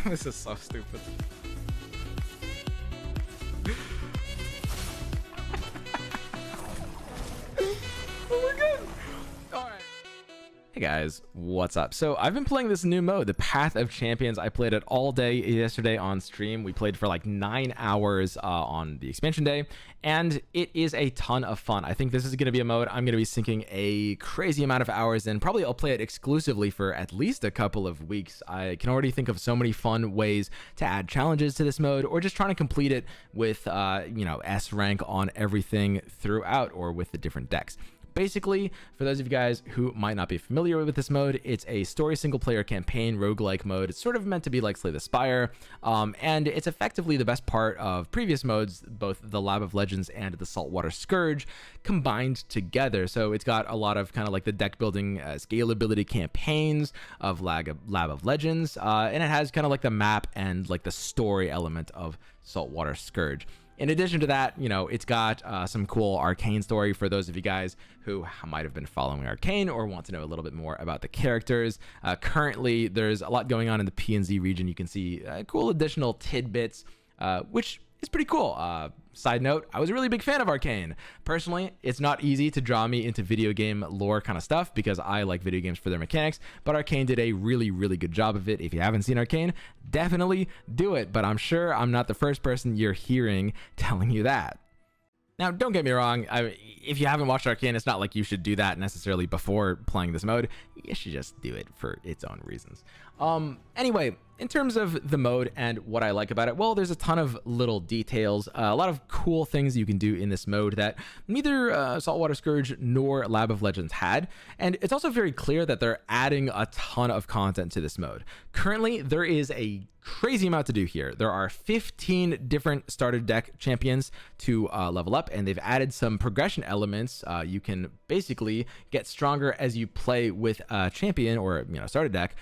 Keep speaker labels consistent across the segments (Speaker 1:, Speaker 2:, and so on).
Speaker 1: This is so stupid. Oh my god! Alright. Hey guys, what's up? So I've been playing this new mode, the Path of Champions. I played it all day yesterday on stream. We played for like 9 hours on the expansion day, and it is a ton of fun. I think this is going to be a mode I'm going to be sinking a crazy amount of hours in. Probably I'll play it exclusively for at least a couple of weeks. I can already think of so many fun ways to add challenges to this mode, or just trying to complete it with, S rank on everything throughout, or with the different decks. Basically, for those of you guys who might not be familiar with this mode, it's a story single-player campaign roguelike mode. It's sort of meant to be like Slay the Spire, and it's effectively the best part of previous modes, both the Lab of Legends and the Saltwater Scourge, combined together. So it's got a lot of kind of like the deck-building scalability campaigns of Lab of Legends, and it has kind of like the map and like the story element of Saltwater Scourge. In addition to that, it's got some cool Arcane story for those of you guys who might have been following Arcane or want to know a little bit more about the characters. Currently, there's a lot going on in the PNZ region. You can see cool additional tidbits, which is pretty cool. Side note, I was a really big fan of Arcane. Personally, it's not easy to draw me into video game lore kind of stuff because I like video games for their mechanics, but Arcane did a really, really good job of it. If you haven't seen Arcane, definitely do it, but I'm sure I'm not the first person you're hearing telling you that. Now, don't get me wrong, if you haven't watched Arcane, it's not like you should do that necessarily before playing this mode. You should just do it for its own reasons. Anyway, in terms of the mode and what I like about it, well, there's a ton of little details, a lot of cool things you can do in this mode that neither Saltwater Scourge nor Lab of Legends had, and it's also very clear that they're adding a ton of content to this mode. Currently, there is a crazy amount to do here. There are 15 different starter deck champions to level up, and they've added some progression elements. You can basically get stronger as you play with a champion or starter deck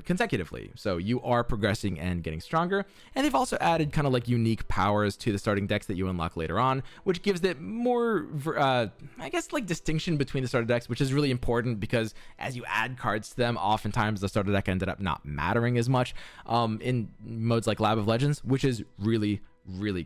Speaker 1: consecutively, so you are progressing and getting stronger. And they've also added kind of like unique powers to the starting decks that you unlock later on, which gives it more like distinction between the starter decks, which is really important because as you add cards to them, oftentimes the starter deck ended up not mattering as much in modes like Lab of Legends, which is really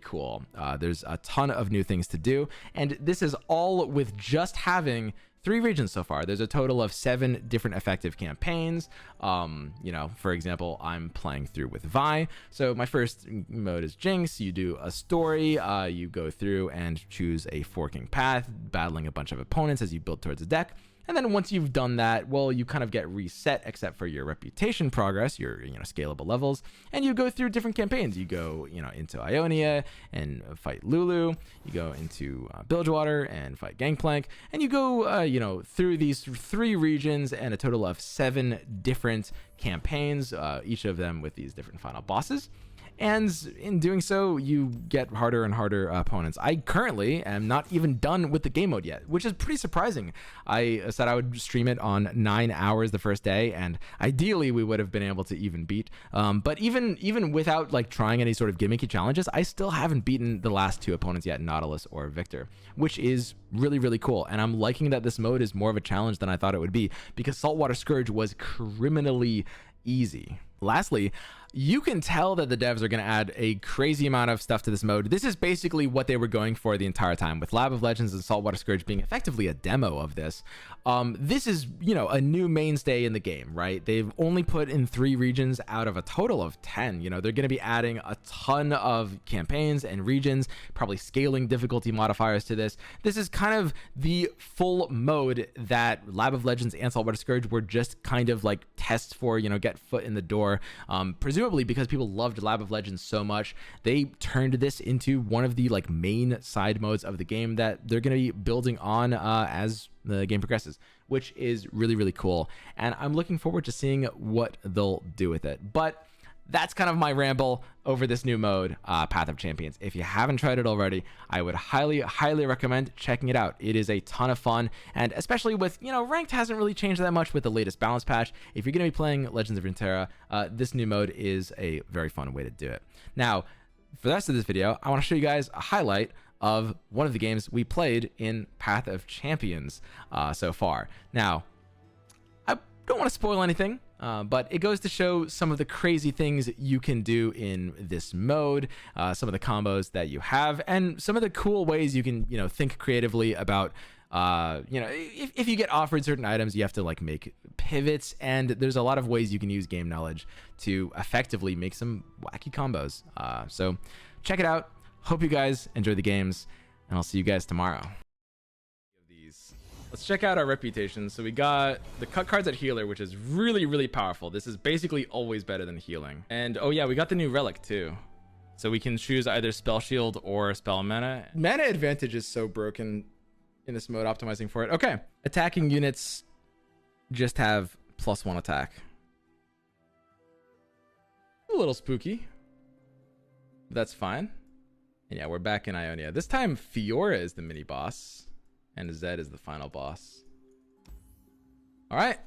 Speaker 1: cool. There's a ton of new things to do, and this is all with just having 3 regions so far. There's a total of 7 different effective campaigns. For example, I'm playing through with Vi. So my first mode is Jinx. You do a story. You go through and choose a forking path, battling a bunch of opponents as you build towards a deck. And then once you've done that, well, you kind of get reset except for your reputation progress, your scalable levels, and you go through different campaigns. You go into Ionia and fight Lulu. You go into Bilgewater and fight Gangplank, and you go through these 3 regions and a total of 7 different campaigns, each of them with these different final bosses. And in doing so, you get harder and harder opponents. I currently am not even done with the game mode yet, which is pretty surprising. I said I would stream it on 9 hours the first day, and ideally we would have been able to even beat. But even without like trying any sort of gimmicky challenges, I still haven't beaten the last 2 opponents yet, Nautilus or Victor, which is really cool. And I'm liking that this mode is more of a challenge than I thought it would be, because Saltwater Scourge was criminally easy. Lastly, you can tell that the devs are going to add a crazy amount of stuff to this mode. This is basically what they were going for the entire time, with Lab of Legends and Saltwater Scourge being effectively a demo of this. This is, a new mainstay in the game, right? They've only put in 3 regions out of a total of 10. They're going to be adding a ton of campaigns and regions, probably scaling difficulty modifiers to this. This is kind of the full mode that Lab of Legends and Saltwater Scourge were just kind of like tests for, get foot in the door. Presumably because people loved Lab of Legends so much, they turned this into one of the like main side modes of the game that they're going to be building on as the game progresses, which is really cool. And I'm looking forward to seeing what they'll do with it. But that's kind of my ramble over this new mode, Path of Champions. If you haven't tried it already, I would highly recommend checking it out. It is a ton of fun, and especially with, ranked hasn't really changed that much with the latest balance patch. If you're going to be playing Legends of Runeterra, this new mode is a very fun way to do it. Now, for the rest of this video, I want to show you guys a highlight of one of the games we played in Path of Champions so far. Now, I don't want to spoil anything, But it goes to show some of the crazy things you can do in this mode, some of the combos that you have, and some of the cool ways you can, think creatively about, if you get offered certain items, you have to like make pivots, and there's a lot of ways you can use game knowledge to effectively make some wacky combos. So check it out. Hope you guys enjoy the games, and I'll see you guys tomorrow. Let's check out our reputation. So we got the cut cards at healer, which is really, really powerful. This is basically always better than healing. And oh yeah, we got the new relic too. So we can choose either spell shield or spell mana. Mana advantage is so broken in this mode, optimizing for it. Okay. Attacking units just have +1 attack. A little spooky. But that's fine. And yeah, we're back in Ionia. This time Fiora is the mini boss. And Zed is the final boss. All right.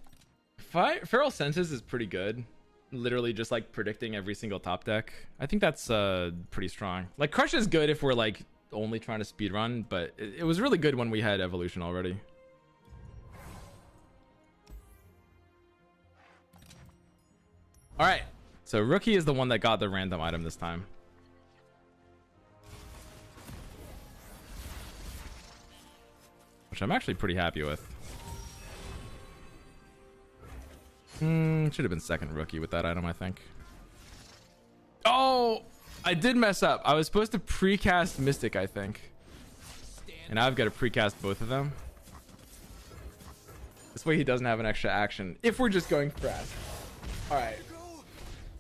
Speaker 1: Feral Senses is pretty good. Literally just like predicting every single top deck. I think that's pretty strong. Like Crush is good if we're like only trying to speedrun, but it was really good when we had Evolution already. All right. So Rookie is the one that got the random item this time. Which I'm actually pretty happy with. Should have been second Rookie with that item, I think. Oh, I did mess up. I was supposed to precast Mystic, I think. And now I've got to precast both of them. This way he doesn't have an extra action if we're just going fast. All right.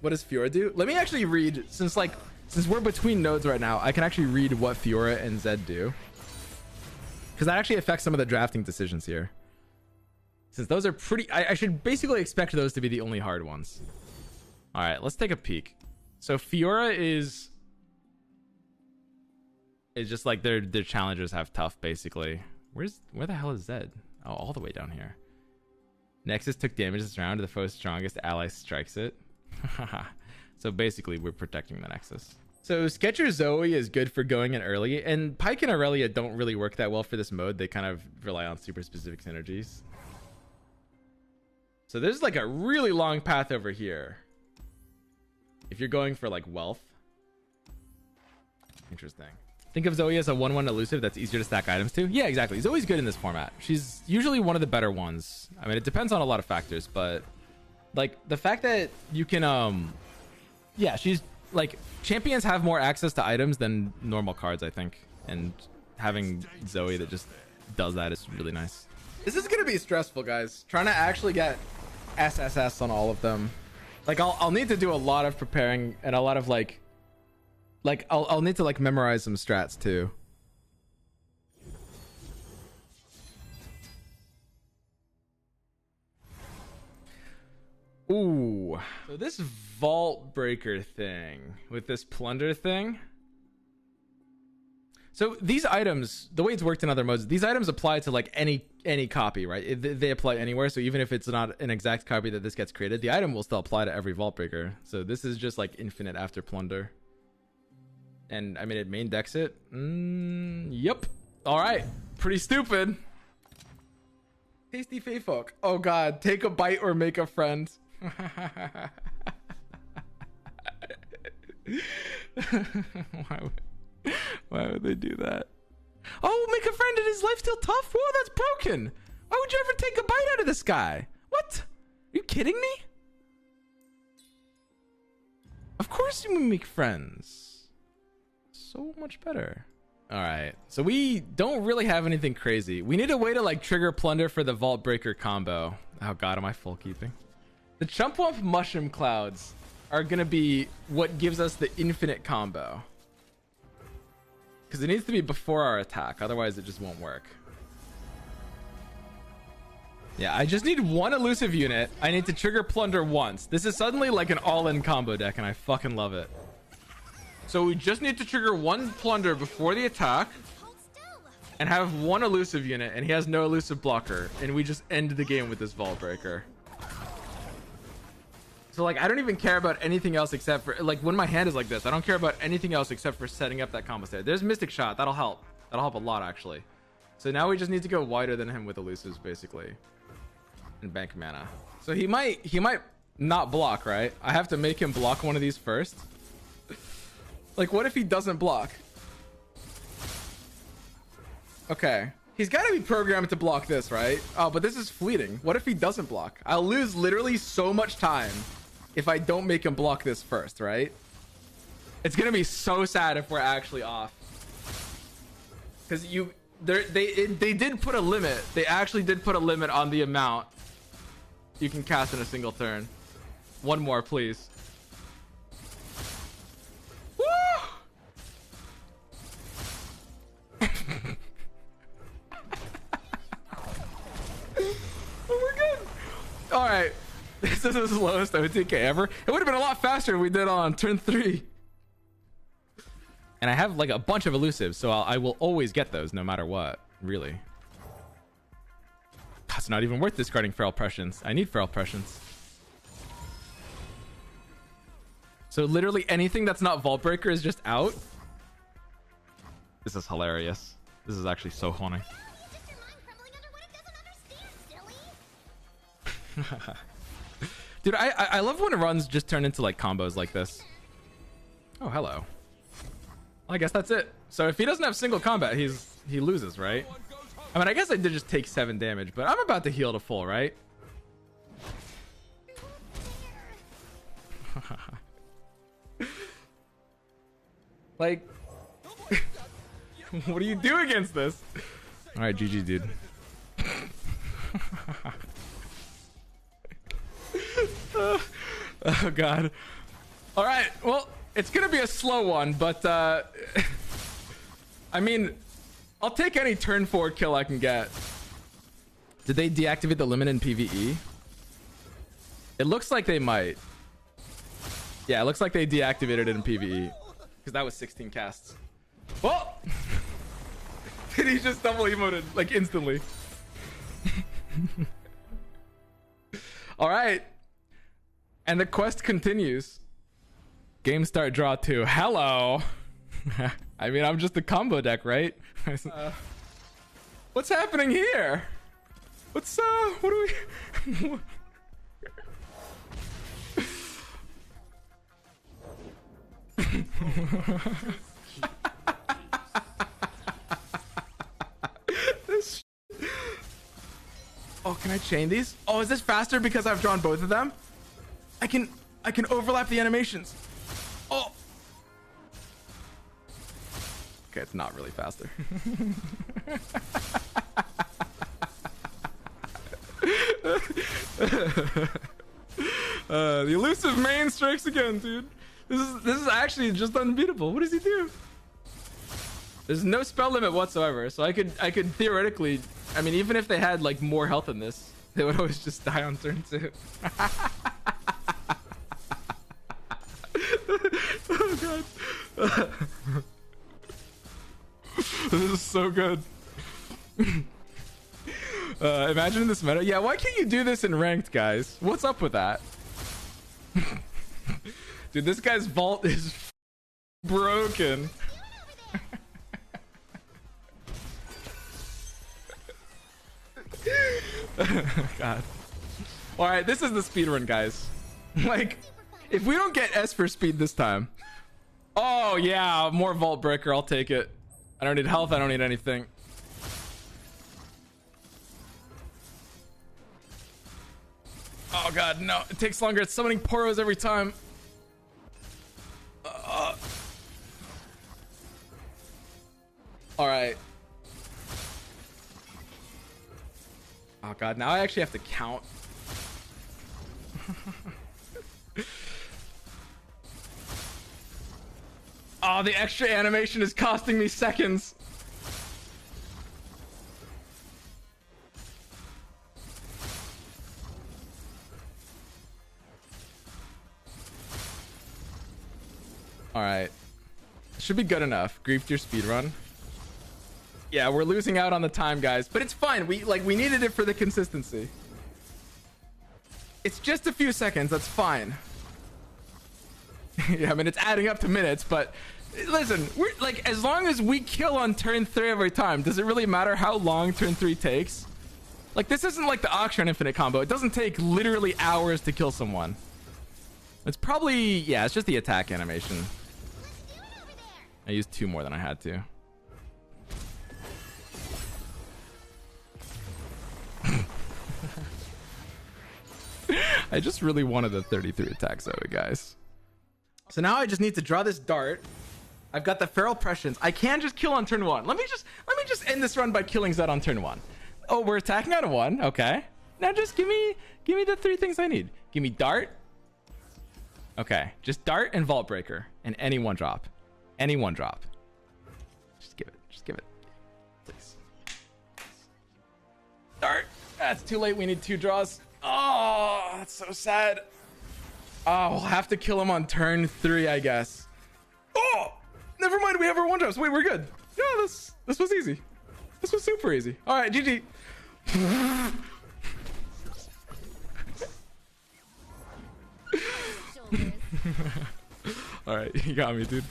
Speaker 1: What does Fiora do? Let me actually read, since we're between nodes right now, I can actually read what Fiora and Zed do. Because that actually affects some of the drafting decisions here. Since those are pretty... I should basically expect those to be the only hard ones. Alright, let's take a peek. So Fiora is... It's just like their challengers have tough, basically. Where the hell is Zed? Oh, all the way down here. Nexus took damage this round. The foe's strongest ally strikes it. So basically, we're protecting the Nexus. So Sketcher Zoe is good for going in early, and Pyke and Aurelia don't really work that well for this mode. They kind of rely on super specific synergies. So there's like a really long path over here. If you're going for like wealth. Interesting. Think of Zoe as a 1/1 elusive that's easier to stack items to. Yeah, exactly. Zoe's good in this format. She's usually one of the better ones. I mean, it depends on a lot of factors, but like the fact that you can, yeah, she's like, champions have more access to items than normal cards, I think. And having Zoe that just does that is really nice. This is going to be stressful, guys. Trying to actually get SSS on all of them. Like, I'll need to do a lot of preparing and a lot of, like I'll need to, like, memorize some strats, too. Ooh. So this Vault Breaker thing with this Plunder thing. So these items, the way it's worked in other modes, these items apply to like any copy, right? They apply anywhere. So even if it's not an exact copy that this gets created, the item will still apply to every Vault Breaker. So this is just like infinite after Plunder. And I mean, it main decks it. Yep. All right. Pretty stupid. Tasty Feyfolk. Oh God. Take a bite or make a friend. Why would they do that? Oh, make a friend and his life's still tough? Whoa, that's broken. Why would you ever take a bite out of this guy? What? Are you kidding me? Of course you make friends. So much better. All right, so we don't really have anything crazy. We need a way to like trigger Plunder for the Vault Breaker combo. Oh God, am I full keeping? The Chump Wump Mushroom Clouds are gonna be what gives us the infinite combo. Because it needs to be before our attack, otherwise it just won't work. Yeah, I just need one elusive unit. I need to trigger Plunder once. This is suddenly like an all-in combo deck, and I fucking love it. So we just need to trigger one Plunder before the attack and have one elusive unit, and he has no elusive blocker, and we just end the game with this Vault Breaker. So like, I don't even care about anything else except for like when my hand is like this, I don't care about anything else except for setting up that combo state. There's Mystic Shot. That'll help. That'll help a lot, actually. So now we just need to go wider than him with elusives, basically, and bank mana. So he might not block, right? I have to make him block one of these first. Like, what if he doesn't block? Okay. He's got to be programmed to block this, right? Oh, but this is fleeting. What if he doesn't block? I'll lose literally so much time if I don't make him block this first, right? It's going to be so sad if we're actually off. Because they did put a limit. They actually did put a limit on the amount you can cast in a single turn. One more, please. Woo! Oh my god. All right. This is the slowest OTK ever. It would have been a lot faster if we did on turn 3. And I have like a bunch of elusives, so I will always get those no matter what, really. It's not even worth discarding Feral Prescience. I need Feral Prescience. So literally anything that's not Vault Breaker is just out. This is hilarious. This is actually so funny. Dude, I love when runs just turn into like combos like this. Oh, hello. Well, I guess that's it. So if he doesn't have single combat, he loses, right? I mean, I guess I did just take 7 damage, but I'm about to heal to full, right? Like, what do you do against this? All right, GG, dude. Oh god. All right, well, it's gonna be a slow one, but I mean, I'll take any turn 4 kill I can get. Did they deactivate the limit in PvE? It looks like they might. Yeah, it looks like they deactivated it in PvE because that was 16 casts. Well, did he just double emoted like instantly? All right. And the quest continues. Game start draw 2. Hello. I mean, I'm just a combo deck, right? What's happening here? What's what do we this oh, can I chain these? Oh, is this faster because I've drawn both of them? I can overlap the animations. Oh. Okay, it's not really faster. The elusive main strikes again, dude. This is actually just unbeatable. What does he do? There's no spell limit whatsoever, so I could theoretically, I mean, even if they had like more health in this, they would always just die on turn 2. Oh god. This is so good. Imagine this meta. Yeah, why can't you do this in ranked, guys? What's up with that? Dude, this guy's vault is broken. God. All right, this is the speed run, guys. Like, if we don't get S for speed this time. Oh yeah, more Vault Breaker. I'll take it. I don't need health. I don't need anything. Oh god, no. It takes longer. It's summoning Poros every time. All right. Oh god, now I actually have to count. Oh, the extra animation is costing me seconds. All right. Should be good enough. Griefed your speedrun. Yeah, we're losing out on the time, guys, but it's fine. We needed it for the consistency. It's just a few seconds. That's fine. Yeah, I mean, it's adding up to minutes, but listen, we're like, as long as we kill on turn 3 every time, does it really matter how long turn 3 takes? Like, this isn't like the Auction Infinite combo. It doesn't take literally hours to kill someone. It's probably, yeah, it's just the attack animation. I used 2 more than I had to. I just really wanted the 33 attack Zoe, guys. So now I just need to draw this dart. I've got the feral prescience. I can just kill on turn 1. Let me just end this run by killing Zed on turn 1. Oh, we're attacking on 1. Okay. Now just give me the 3 things I need. Give me dart. Okay. Just dart and vault breaker and any 1 drop. Any 1 drop. Just give it. Just give it. Please. Dart. That's too late. We need 2 draws. Oh, that's so sad. Oh, we'll have to kill him on turn 3, I guess. Oh, never mind. We have our 1 drops. Wait, we're good. Yeah, this was easy. This was super easy. All right, GG. All right, you got me, dude.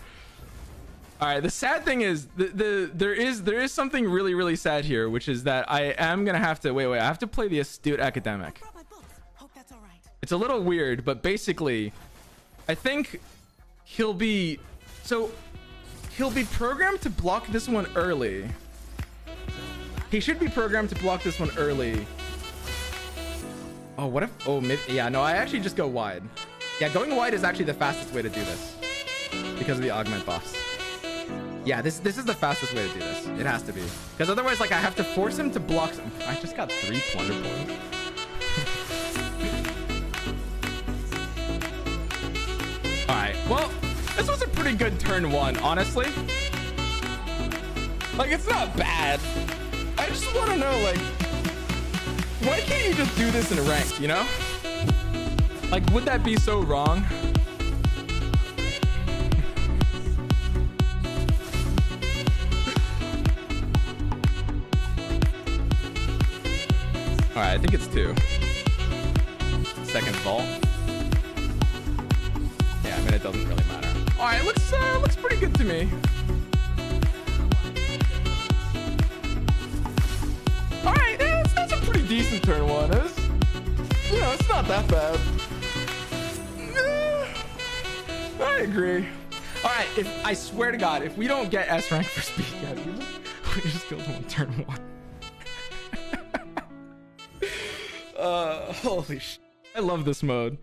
Speaker 1: All right, the sad thing is there is something really sad here, which is that I am gonna have to wait. I have to play the astute academic. It's a little weird, but basically, I think he'll be programmed to block this one early. He should be programmed to block this one early. Oh, what if? Oh, yeah. No, I actually just go wide. Yeah, going wide is actually the fastest way to do this because of the augment buffs. Yeah, this is the fastest way to do this. It has to be, because otherwise, like, I have to force him to block some. I just got 3 plunder points. All right. Well, this was a pretty good turn 1, honestly. Like, it's not bad. I just want to know, like, why can't you just do this in ranked, you know? Like, would that be so wrong? All right, I think it's 2. Second vault. Yeah, I mean, it doesn't really matter. All right, looks pretty good to me. All right, that's a pretty decent turn 1. You know, it's not that bad. I agree. All right, I swear to God, if we don't get S rank for speed, guys, we just killed him on turn 1. Holy sh! I love this mode.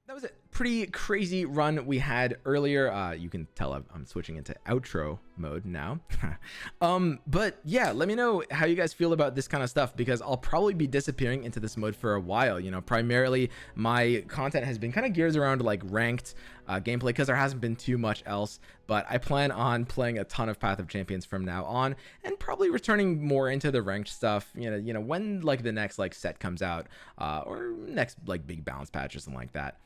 Speaker 1: That was a pretty crazy run we had earlier. You can tell I'm switching into outro mode now. But yeah, let me know how you guys feel about this kind of stuff, because I'll probably be disappearing into this mode for a while. You know, primarily my content has been kind of geared around like ranked gameplay, because there hasn't been too much else. But I plan on playing a ton of Path of Champions from now on, and probably returning more into the ranked stuff. You know, when like the next like set comes out, or next like big balance patch or something like that.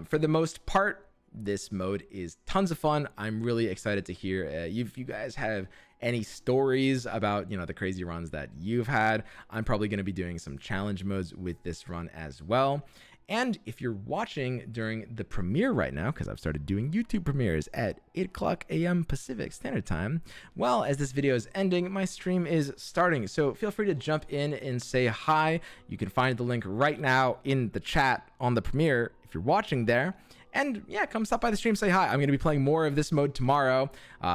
Speaker 1: For the most part, this mode is tons of fun. I'm really excited to hear if you guys have any stories about, you know, the crazy runs that you've had. I'm probably going to be doing some challenge modes with this run as well. And if you're watching during the premiere right now, because I've started doing YouTube premieres at 8:00 a.m. Pacific Standard Time, well, as this video is ending, my stream is starting. So feel free to jump in and say hi. You can find the link right now in the chat on the premiere if you're watching there. And yeah, come stop by the stream, say hi. I'm going to be playing more of this mode tomorrow,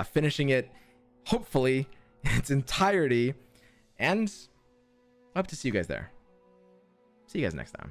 Speaker 1: finishing it, hopefully, in its entirety. And I hope to see you guys there. See you guys next time.